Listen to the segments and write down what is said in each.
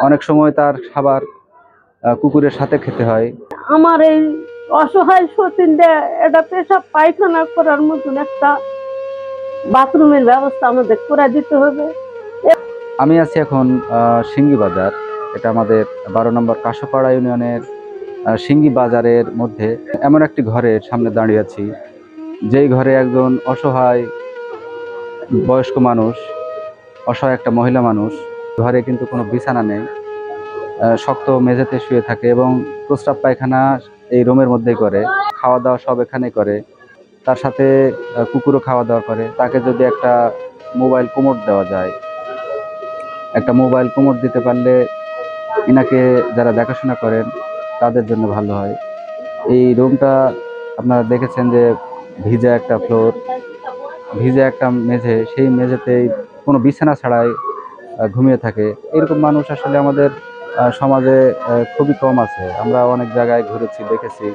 অনেক সময় তার খাবার কুকুরের সাথে খেতে হয়। আমার এই অসহায় সতীনদের এটা পেশাব পায়খানা করার মতন একটা বাথরুমের ব্যবস্থা আমাদের করে দিতে হবে। আমি আছি এখন সিঙ্গি বাজার। এটা আমাদের 12 নম্বর কাশপাড়া ইউনিয়নের সিঙ্গি বাজারের মধ্যে এমন একটি ঘরের সামনে দাঁড়িয়ে আছি, যেই ঘরে একজন অসহায় বয়স্ক মানুষ, অসহায় একটা মহিলা মানুষ। ঘরে কিন্তু কোনো বিছানা নেই, শক্ত মেঝেতে শুয়ে থাকে এবং প্রস্রাব পায়খানা এই রুমের মধ্যেই করে। খাওয়া দাওয়া সব এখানেই করে। তার সাথে কুকুরও খাওয়া দাওয়া করে। তাকে যদি একটা মোবাইল কোমর দেওয়া যায়, একটা মোবাইল কোমর দিতে পারলে ইনাকে যারা দেখাশোনা করেন তাদের জন্য ভালো হয়। এই রুমটা আপনারা দেখেছেন যে ভিজা একটা ফ্লোর, ভিজা একটা মেঝে, সেই মেঝেতেই কোনো বিছানা ছাড়াই ঘুমিয়ে থাকে। এরকম মানুষ আসলে আমাদের সমাজে খুবই কম আছে। আমরা অনেক জায়গায় ঘুরেছি, দেখেছি,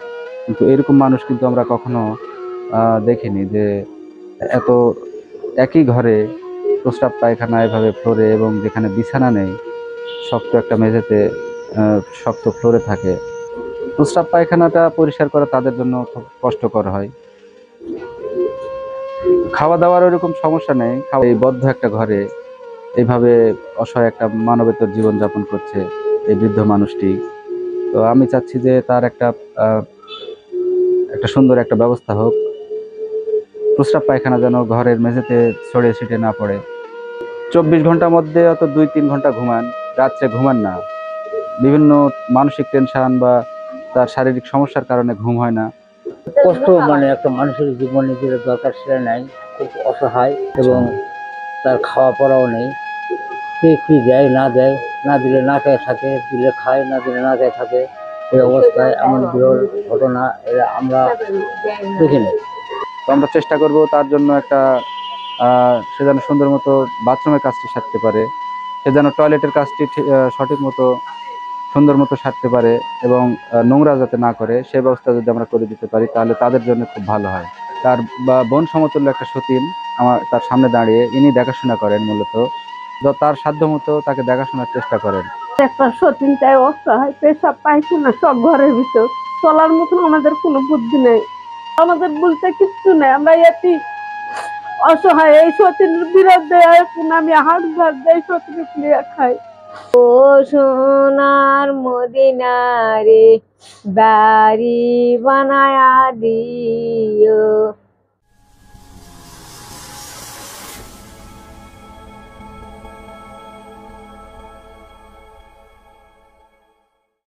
কিন্তু এরকম মানুষ কিন্তু আমরা কখনো দেখিনি যে এত একই ঘরে প্রস্রাব পায়খানা এভাবে ফ্লোরে, এবং যেখানে বিছানা নেই, শক্ত একটা মেঝেতে শক্ত ফ্লোরে থাকে। প্রস্রাব পায়খানাটা পরিষ্কার করা তাদের জন্য খুব কষ্টকর হয়। খাওয়া দাওয়ার ওরকম সমস্যা নেই, এই বদ্ধ একটা ঘরে এইভাবে অসহায় একটা মানবেতর জীবন যাপন করছে এই বৃদ্ধ মানুষটি। তো আমি চাচ্ছি যে তার আহ, একটা সুন্দর একটা ব্যবস্থা হোক। প্রস্রাব পায়খানা যেন ঘরের মেঝেতে ছড়িয়ে ছিটে না পড়ে। 24 ঘন্টার মধ্যে অত 2-3 ঘন্টা ঘুমান, রাত্রে ঘুমান না। বিভিন্ন মানসিক টেনশন বা তার শারীরিক সমস্যার কারণে ঘুম হয় না। কষ্ট মানে একটা মানুষের জীবনে যেটা দরকার সেটা নাই, খুব অসহায় আচ্ছা। এবং তার খাওয়া পড়াও নেই। কে কি দেয় না দেয়, না দিলে না খেয়ে থাকে, দিলে খায়, না দিলে না খেয়ে থাকে। এই অবস্থায় এমন বিরল ঘটনা এরা আমরা দেখিনি। তো আমরা চেষ্টা করব তার জন্য একটা সে যেন সুন্দর মতো বাথরুমের কাজটি সারতে পারে, সে যেন টয়লেটের কাজটি সঠিক মতো সুন্দর মতো সারতে পারে, এবং নোংরা যাতে না করে সে ব্যবস্থা যদি আমরা করে দিতে পারি তাহলে তাদের জন্য খুব ভালো হয়। তার বা বোন সমতুল্য একটা সতীন আমার তার সামনে দাঁড়িয়ে, ইনি দেখাশোনা করেন মূলত। তার সাধ্য মতো তাকে দেখাশোনার চেষ্টা করেন। একটা সতীন চাই, অসহায়, পেশাব পায়খানা সব ঘরের ভিতর, চলার মতন আমাদের কোনো বুদ্ধি নেই, আমাদের বলতে কিচ্ছু নেই। আমরা এটি অসহায়, এই সতীনের বিরুদ্ধে এখন আমি হাট ঘাট দেয় সতীন ক্লিয়ার খাই। ও সোনার মদিনারে বাড়ি বানায়া দিও।